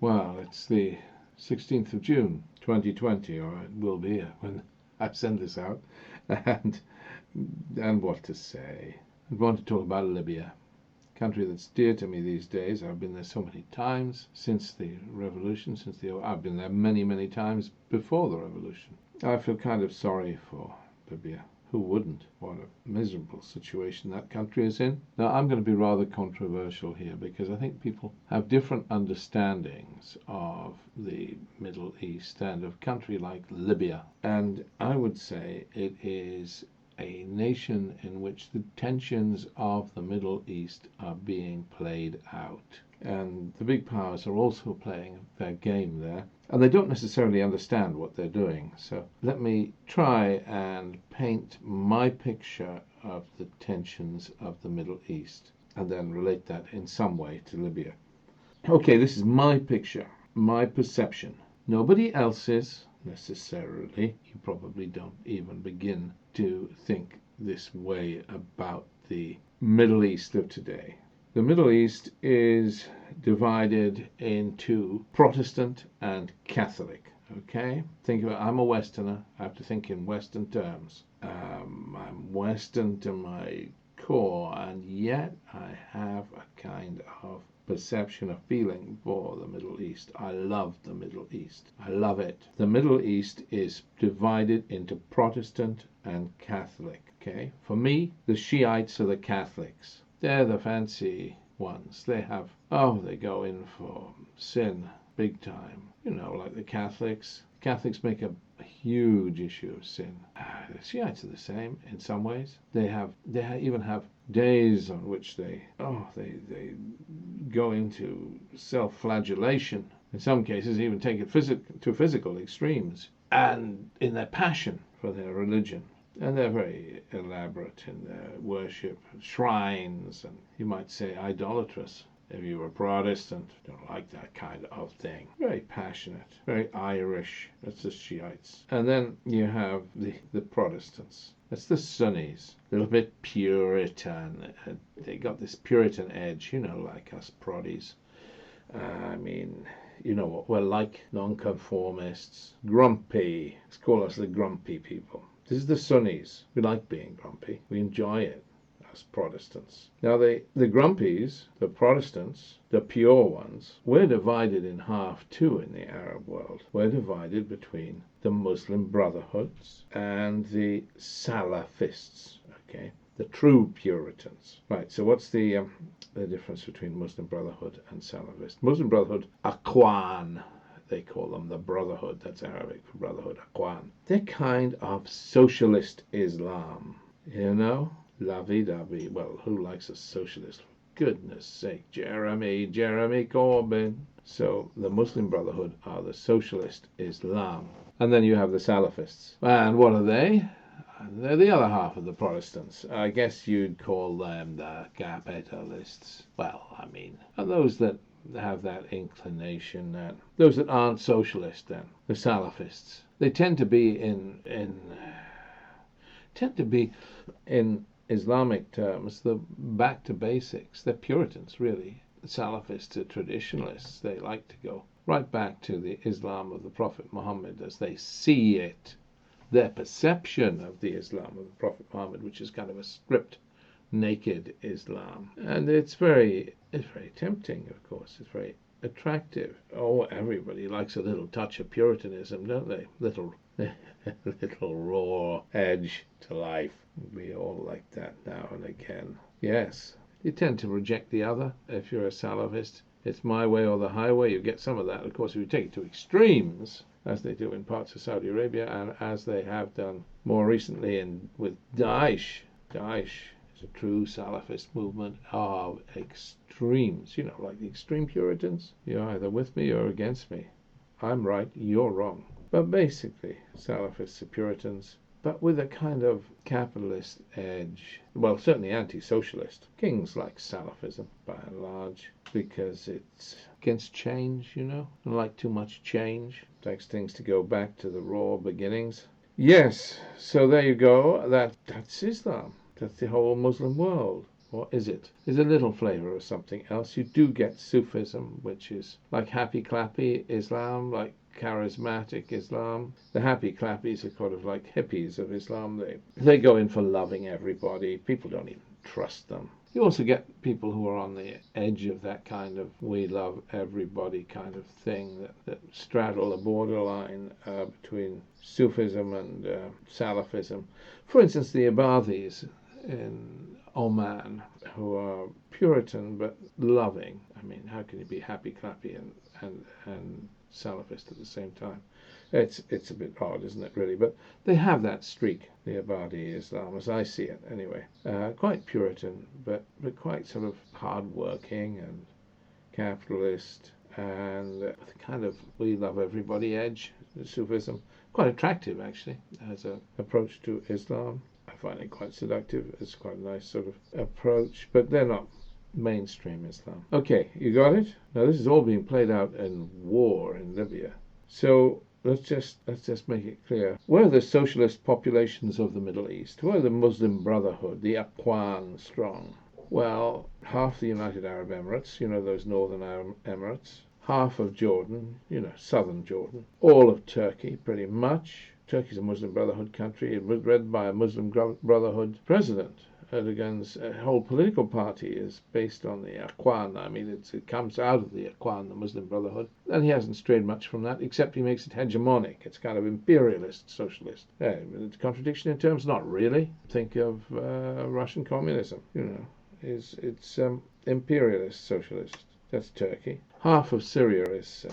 Well, it's the 16th of June 2020, or it will be when I send this out. And what to say? I want to talk about Libya, a country that's dear to me these days. I've been there so many times since the revolution, I've been there many, many times before the revolution. I feel kind of sorry for Libya. Who wouldn't? What a miserable situation that country is in. Now, I'm going to be rather controversial here because I think people have different understandings of the Middle East and of a country like Libya. And I would say it is a nation in which the tensions of the Middle East are being played out. And the big powers are also playing their game there. And they don't necessarily understand what they're doing. So let me try and paint my picture of the tensions of the Middle East and then relate that in some way to Libya. Okay, this is my picture, my perception. Nobody else's necessarily. You probably don't even begin to think this way about the Middle East of today. The Middle East is divided into Protestant and Catholic. Okay? Think about I'm a Westerner. I have to think in Western terms. I'm Western to my core, and yet I have a kind of perception, a feeling for the Middle East. I love the Middle East. I love it. The Middle East is divided into Protestant and Catholic. Okay? For me, the Shiites are the Catholics. They're the fancy ones. They go in for sin big time. Like the Catholics. Catholics make a huge issue of sin. The Shiites are the same in some ways. They even have days on which they go into self-flagellation. In some cases, even take it to physical extremes. And in their passion for their religion. And they're very elaborate in their worship, shrines, and you might say idolatrous. If you were Protestant, don't like that kind of thing. Very passionate, very Irish. That's the Shiites. And then you have the Protestants. That's the Sunnis. A little bit Puritan. They got this Puritan edge, like us Proddies. You know what we're like, nonconformists, grumpy. Let's call us the grumpy people. This is the Sunnis. We like being grumpy. We enjoy it as Protestants. Now, the grumpies, the Protestants, the pure ones, we're divided in half too in the Arab world. We're divided between the Muslim Brotherhoods and the Salafists, okay? The true Puritans. Right, so what's the difference between Muslim Brotherhood and Salafist? Muslim Brotherhood, Aqwan. They call them the Brotherhood. That's Arabic for Brotherhood, Aqwan. They're kind of socialist Islam, Lovey-dovey. Well, who likes a socialist? For goodness sake, Jeremy Corbyn. So the Muslim Brotherhood are the socialist Islam. And then you have the Salafists. And what are they? They're the other half of the Protestants. I guess you'd call them the capitalists. Well, and those that have that inclination, those that aren't socialist, then the Salafists. They tend to be in Islamic terms the back to basics. They're Puritans, really. The Salafists are traditionalists. They like to go right back to the Islam of the Prophet Muhammad as they see it. Their perception of the Islam of the Prophet Muhammad, which is kind of a stripped, naked Islam. And it's very tempting, of course. It's very attractive. Oh, everybody likes a little touch of Puritanism, don't they? Little raw edge to life. We all like that now and again. Yes. You tend to reject the other if you're a Salafist. It's my way or the highway. You get some of that. Of course, if you take it to extremes, as they do in parts of Saudi Arabia and as they have done more recently with Daesh. Daesh is a true Salafist movement of extremes, like the extreme Puritans. You're either with me or against me. I'm right, you're wrong. But basically, Salafists are Puritans, but with a kind of capitalist edge. Well, certainly anti-socialist. Kings like Salafism, by and large, because it's against change, don't like too much change. Likes things to go back to the raw beginnings. Yes, so there you go. That's Islam. That's the whole Muslim world. or is it? Is a little flavor of something else. You do get Sufism, which is like happy-clappy Islam, like charismatic Islam. The happy-clappies are kind of like hippies of Islam. They go in for loving everybody. People don't even trust them. You also get people who are on the edge of that kind of we love everybody kind of thing that straddle the borderline between Sufism and Salafism. For instance, the Ibadis in Oman, who are Puritan but loving. I mean, how can you be happy-clappy and Salafist at the same time? It's a bit odd, isn't it, really? But they have that streak, the Ibadi Islam, as I see it, anyway. Quite Puritan, but quite sort of hard-working and capitalist, and the kind of we love everybody edge, Sufism. Quite attractive, actually, as an approach to Islam. I find it quite seductive. It's quite a nice sort of approach, but they're not mainstream Islam. Okay, you got it? Now, this is all being played out in war in Libya. So let's just make it clear. Where are the socialist populations of the Middle East? Where are the Muslim Brotherhood, the Aqwan strong? Well, half the United Arab Emirates, those northern Arab Emirates, half of Jordan, southern Jordan, all of Turkey, pretty much. Turkey's a Muslim Brotherhood country. It was led by a Muslim Brotherhood president. Erdogan's whole political party is based on the Aqwan. I mean, it comes out of the Aqwan, the Muslim Brotherhood, and he hasn't strayed much from that, except he makes it hegemonic. It's kind of imperialist, socialist. It's a contradiction in terms, not really. Think of Russian communism. It's imperialist, socialist. That's Turkey. Half of Syria is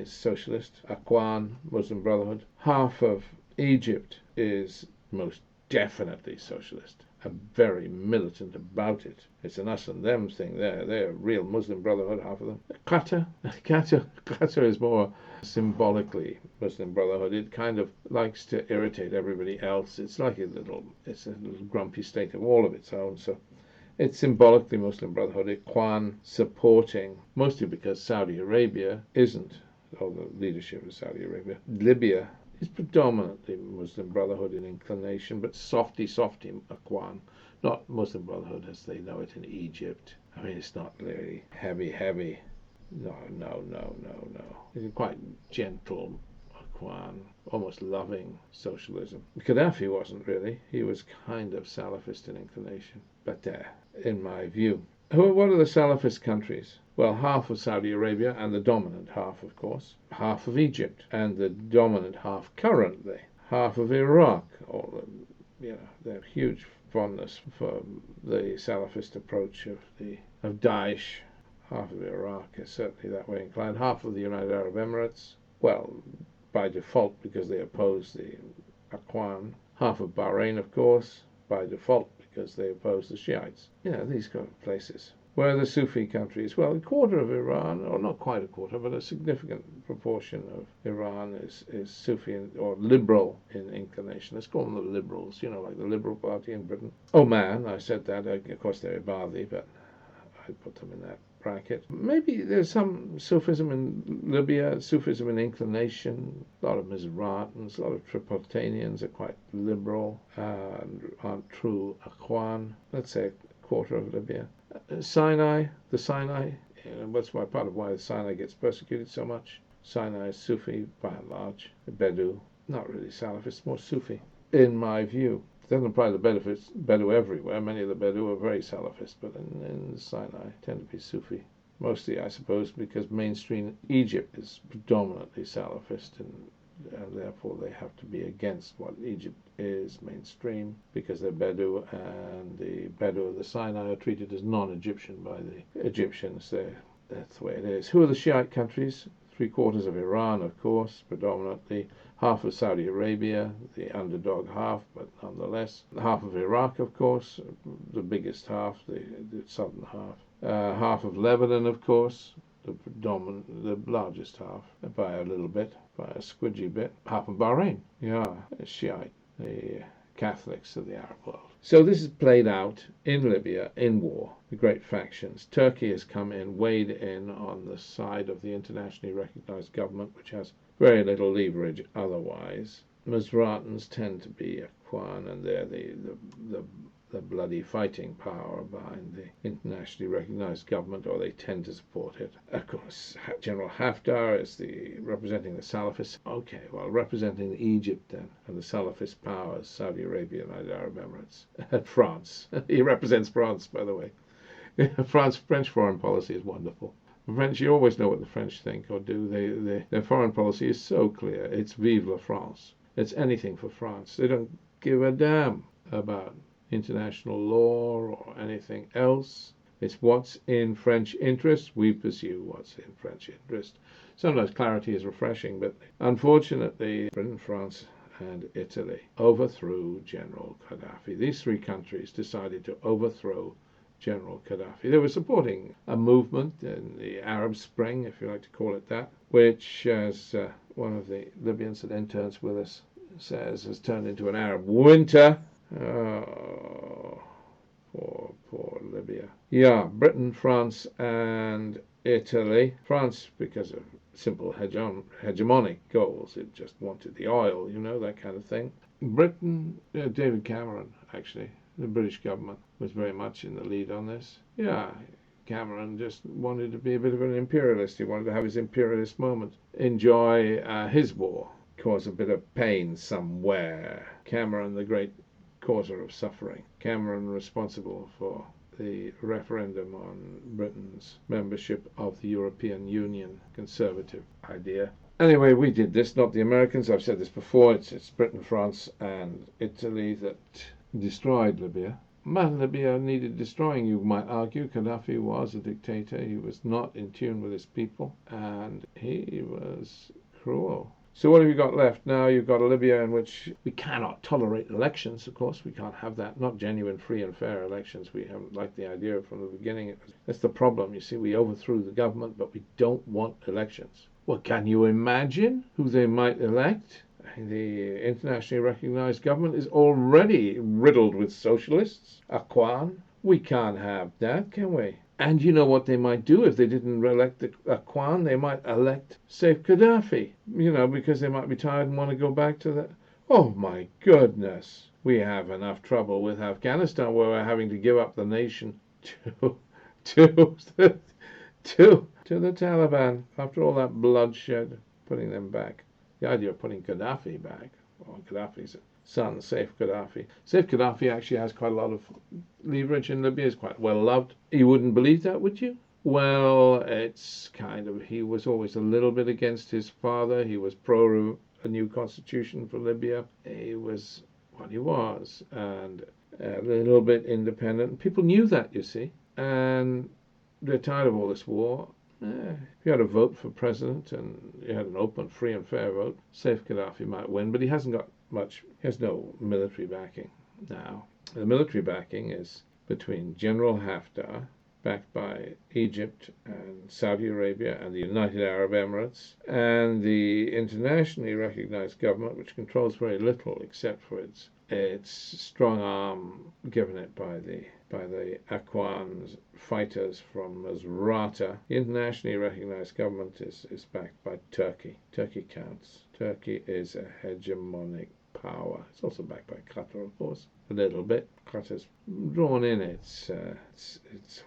socialist, Aqwan, Muslim Brotherhood. Half of Egypt is most definitely socialist. Very militant about it. It's an us and them thing there. They're real Muslim Brotherhood, half of them. Qatar is more symbolically Muslim Brotherhood. It kind of likes to irritate everybody else. It's a little grumpy state of all of its own. So it's symbolically Muslim Brotherhood. Ikhwan supporting, mostly because Saudi Arabia isn't, or the leadership of Saudi Arabia. Libya is predominantly Muslim Brotherhood in inclination, but softy Aqwan, not Muslim Brotherhood as they know it in Egypt. I mean, it's not really heavy. No. It's quite gentle Aqwan, almost loving socialism. Gaddafi wasn't really. He was kind of Salafist in inclination. But in my view, what are the Salafist countries? Well, half of Saudi Arabia, and the dominant half, of course. Half of Egypt, and the dominant half currently. Half of Iraq, their huge fondness for the Salafist approach of Daesh. Half of Iraq is certainly that way inclined. Half of the United Arab Emirates, well, by default because they oppose the Aqwan. Half of Bahrain, of course, by default because they oppose the Shiites. These kind of places. Where are the Sufi countries? Well, a quarter of Iran, or not quite a quarter, but a significant proportion of Iran is Sufi or liberal in inclination. Let's call them the liberals, like the Liberal Party in Britain. Oman, I said that. Of course, they're Ibadi, but I put them in that bracket. Maybe there's some Sufism in Libya, Sufism in inclination. A lot of Mizratans, a lot of Tripolitanians are quite liberal and aren't true Aqwan. Let's say a quarter of Libya. Sinai, that's part of why the Sinai gets persecuted so much. Sinai is Sufi by and large. Bedou, not really Salafist, more Sufi, in my view. It doesn't apply to Bedou everywhere. Many of the Bedou are very Salafist, but in Sinai tend to be Sufi. Mostly, I suppose, because mainstream Egypt is predominantly Salafist, and therefore they have to be against what Egypt is mainstream, because they're Bedou, and the Bedou of the Sinai are treated as non-Egyptian by the Egyptians. That's the way it is. Who are the Shiite countries? 3/4 of Iran, of course, predominantly. Half of Saudi Arabia, the underdog half, but nonetheless. Half of Iraq, of course, the biggest half, the southern half. Half of Lebanon, of course, the largest half, by a little bit, by a squidgy bit. Half of Bahrain, Shiite, the Catholics of the Arab world. So this is played out in Libya, in war, the great factions. Turkey has come in, weighed in on the side of the internationally recognized government, which has very little leverage otherwise. Mizratans tend to be Aqwan, and they're the the bloody fighting power behind the internationally recognized government, or they tend to support it. Of course, General Haftar is representing the Salafists. Okay, well, representing Egypt then, and the Salafist powers, Saudi Arabia, United Arab Emirates, and France. He represents France, by the way. French foreign policy is wonderful. The French, you always know what the French think or do. Their foreign policy is so clear. It's Vive la France. It's anything for France. They don't give a damn about international law or anything else. It's what's in French interest. We pursue what's in French interest. Sometimes clarity is refreshing, but unfortunately, Britain, France, and Italy overthrew General Gaddafi. These three countries decided to overthrow General Gaddafi. They were supporting a movement in the Arab Spring, if you like to call it that, which, as one of the Libyans that interns with us says, has turned into an Arab winter. Oh, poor Libya. Yeah, Britain, France, and Italy. France, because of simple hegemonic goals. It just wanted the oil, that kind of thing. Britain, David Cameron, actually, the British government was very much in the lead on this. Yeah, Cameron just wanted to be a bit of an imperialist. He wanted to have his imperialist moment, enjoy his war, cause a bit of pain somewhere. Cameron, the great causer of suffering. Cameron responsible for the referendum on Britain's membership of the European Union, conservative idea. Anyway, we did this, not the Americans. I've said this before. It's Britain, France, and Italy that destroyed Libya. Libya needed destroying, you might argue. Gaddafi was a dictator. He was not in tune with his people, and he was cruel. So what have you got left? Now you've got a Libya in which we cannot tolerate elections, of course. We can't have that. Not genuine, free and fair elections. We haven't liked the idea from the beginning. That's the problem. You see, we overthrew the government, but we don't want elections. Well, can you imagine who they might elect? The internationally recognized government is already riddled with socialists. Akwan. We can't have that, can we? And you know what they might do if they didn't elect the Akwan? They might elect Saif Gaddafi, because they might be tired and want to go back to that. Oh my goodness. We have enough trouble with Afghanistan where we're having to give up the nation to the Taliban after all that bloodshed, putting them back. The idea of putting Gaddafi back, Gaddafi's son, Saif Gaddafi. Saif Gaddafi actually has quite a lot of leverage in Libya. He's quite well loved. You wouldn't believe that, would you? Well, it's he was always a little bit against his father. He was pro a new constitution for Libya. He was what he was, and a little bit independent. People knew that, you see, and they're tired of all this war. If you had a vote for president and you had an open, free and fair vote, Saif Gaddafi might win, but he hasn't got much. He has no military backing now. The military backing is between General Haftar, backed by Egypt and Saudi Arabia and the United Arab Emirates, and the internationally recognized government, which controls very little except for its strong arm given it by the Akwan fighters from Misrata. The internationally recognized government is backed by Turkey. Turkey counts. Turkey is a hegemonic power. It's also backed by Qatar, of course, a little bit. Qatar's drawn in its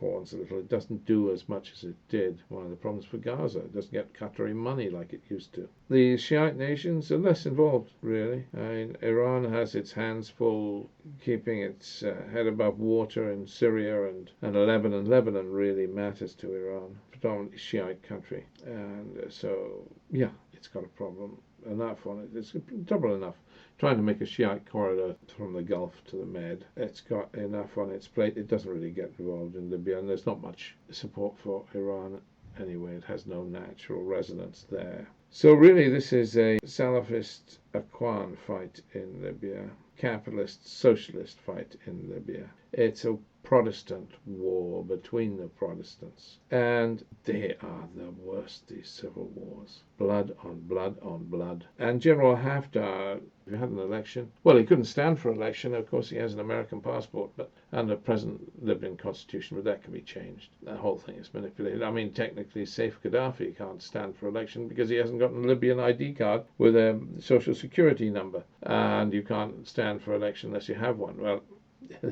horns a little. It doesn't do as much as it did. One of the problems for Gaza, it doesn't get Qatari money like it used to. The Shiite nations are less involved, really. Iran has its hands full keeping its head above water in Syria and Lebanon. Lebanon really matters to Iran, predominantly Shiite country. And so, yeah, it's got a problem enough on it. It's trouble enough trying to make a Shiite corridor from the Gulf to the Med. It's got enough on its plate. It doesn't really get involved in Libya, and there's not much support for Iran anyway. It has no natural resonance there. So really this is a Salafist Akwan fight in Libya, capitalist socialist fight in Libya. It's a Protestant war between the Protestants, and they are the worst, these civil wars. Blood on blood on blood. And General Haftar, if you had an election, well, he couldn't stand for election. Of course, he has an American passport, but under present Libyan constitution, but that can be changed. The whole thing is manipulated. I mean, technically, Saif Gaddafi can't stand for election because he hasn't got a Libyan ID card with a social security number, and you can't stand for election unless you have one. Well,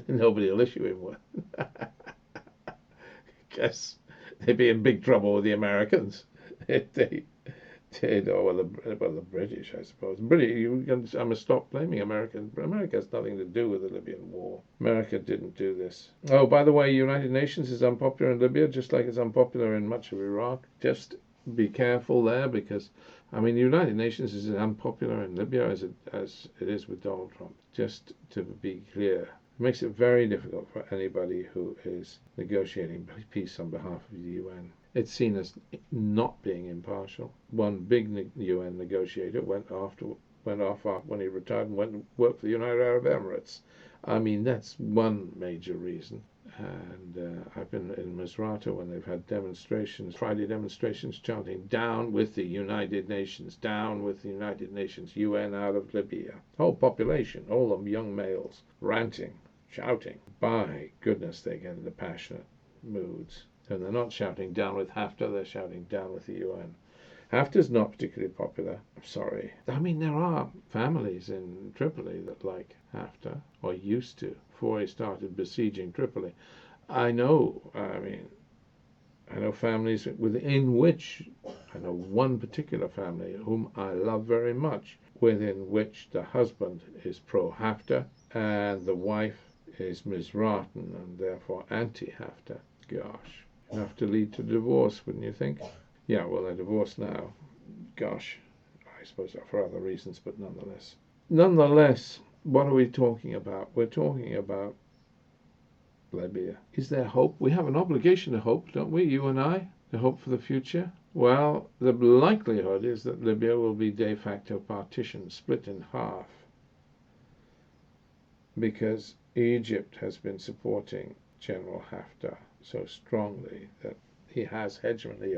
Nobody will issue him one. Guess they'd be in big trouble with the Americans if they did, or well, the British, I suppose. I must stop blaming America. America has nothing to do with the Libyan war. America didn't do this. Oh, by the way, United Nations is unpopular in Libya, just like it's unpopular in much of Iraq. Just be careful there, because, I mean, the United Nations is as unpopular in Libya as it is with Donald Trump. Just to be clear. It makes it very difficult for anybody who is negotiating peace on behalf of the UN. It's seen as not being impartial. One big UN negotiator went off when he retired and went and worked for the United Arab Emirates. I mean, that's one major reason. And I've been in Misrata when they've had demonstrations, Friday demonstrations, chanting, "Down with the United Nations, down with the United Nations, UN out of Libya." Whole population, all them young males, ranting, shouting. By goodness, they get into passionate moods. And they're not shouting down with Haftar, they're shouting down with the UN. Haftar's not particularly popular. I'm sorry. I mean, there are families in Tripoli that like Haftar, or used to, before he started besieging Tripoli. I know families within which, I know one particular family whom I love very much, within which the husband is pro-Haftar and the wife is Misratan and therefore anti-Haftar. Gosh, enough to lead to divorce, wouldn't you think? Yeah, well, they're divorced now. Gosh, I suppose for other reasons, but nonetheless. Nonetheless, what are we talking about? We're talking about Libya. Is there hope? We have an obligation to hope, don't we, you and I? To hope for the future? Well, the likelihood is that Libya will be de facto partitioned, split in half, because Egypt has been supporting General Haftar so strongly that he has hegemony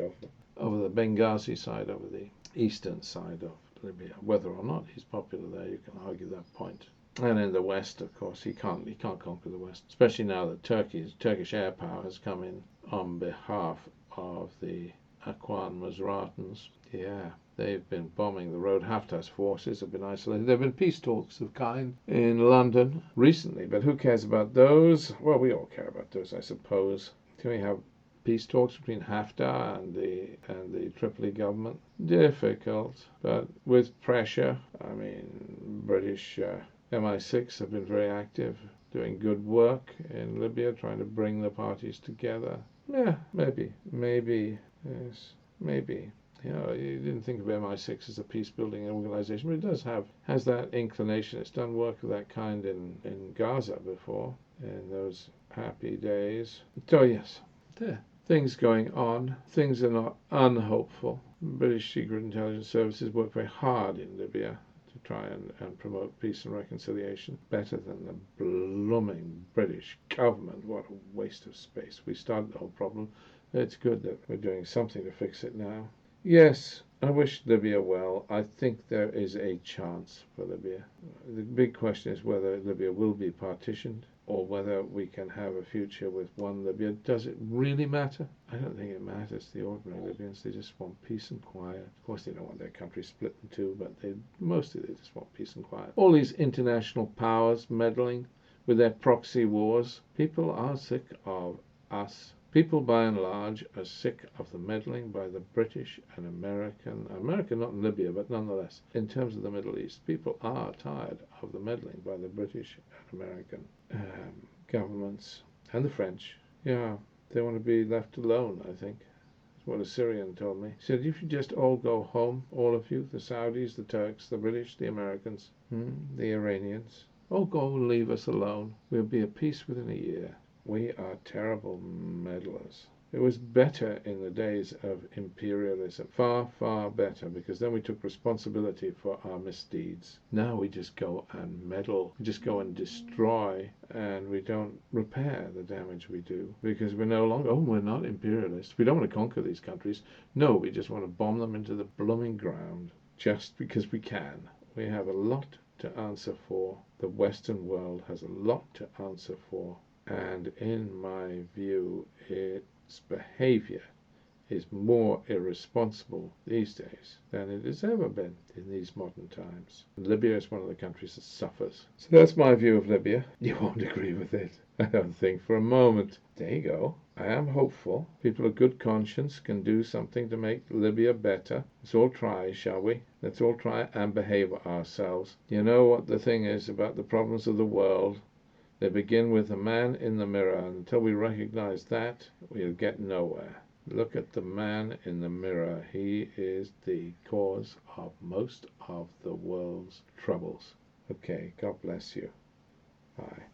over the Benghazi side, over the eastern side of Libya. Whether or not he's popular there, you can argue that point. And in the West, of course, he can't conquer the West, especially now that Turkish air power has come in on behalf of the Akwan Misratans. Yeah, they've been bombing the road. Haftar's forces have been isolated. There have been peace talks of kind in London recently, but who cares about those? Well, we all care about those, I suppose. Can we have peace talks between Haftar and the Tripoli government? Difficult, but with pressure. I mean, British MI6 have been very active, doing good work in Libya, trying to bring the parties together. Yeah, maybe, yes, maybe. You know, you didn't think of MI6 as a peace-building organization, but it has that inclination. It's done work of that kind in Gaza before, in those happy days. So yes, there. Things going on. Things are not unhopeful. British Secret Intelligence Services work very hard in Libya to try and promote peace and reconciliation. Better than the blooming British government. What a waste of space. We started the whole problem. It's good that we're doing something to fix it now. Yes, I wish Libya well. I think there is a chance for Libya. The big question is whether Libya will be partitioned or whether we can have a future with one Libya. Does it really matter? I don't think it matters to the ordinary Libyans. They just want peace and quiet. Of course, they don't want their country split in two, but mostly they just want peace and quiet. All these international powers meddling with their proxy wars. People are sick of us. People, by and large, are sick of the meddling by the British and America not in Libya, but nonetheless, in terms of the Middle East, people are tired of the meddling by the British and American governments, and the French. Yeah, they want to be left alone, I think. That's what a Syrian told me. He said, if you just all go home, all of you, the Saudis, the Turks, the British, the Americans, the Iranians, all go and leave us alone. We'll be at peace within a year. We are terrible meddlers. It was better in the days of imperialism. Far, far better, because then we took responsibility for our misdeeds. Now we just go and meddle. We just go and destroy, and we don't repair the damage we do, because we're no longer, we're not imperialists. We don't want to conquer these countries. No, we just want to bomb them into the blooming ground, just because we can. We have a lot to answer for. The Western world has a lot to answer for. And in my view, its behavior is more irresponsible these days than it has ever been in these modern times. Libya is one of the countries that suffers. So that's my view of Libya. You won't agree with it, I don't think, for a moment. There you go. I am hopeful. People of good conscience can do something to make Libya better. Let's all try, shall we? Let's all try and behave ourselves. You know what the thing is about the problems of the world? They begin with the man in the mirror, and until we recognize that, we'll get nowhere. Look at the man in the mirror. He is the cause of most of the world's troubles. Okay, God bless you. Bye.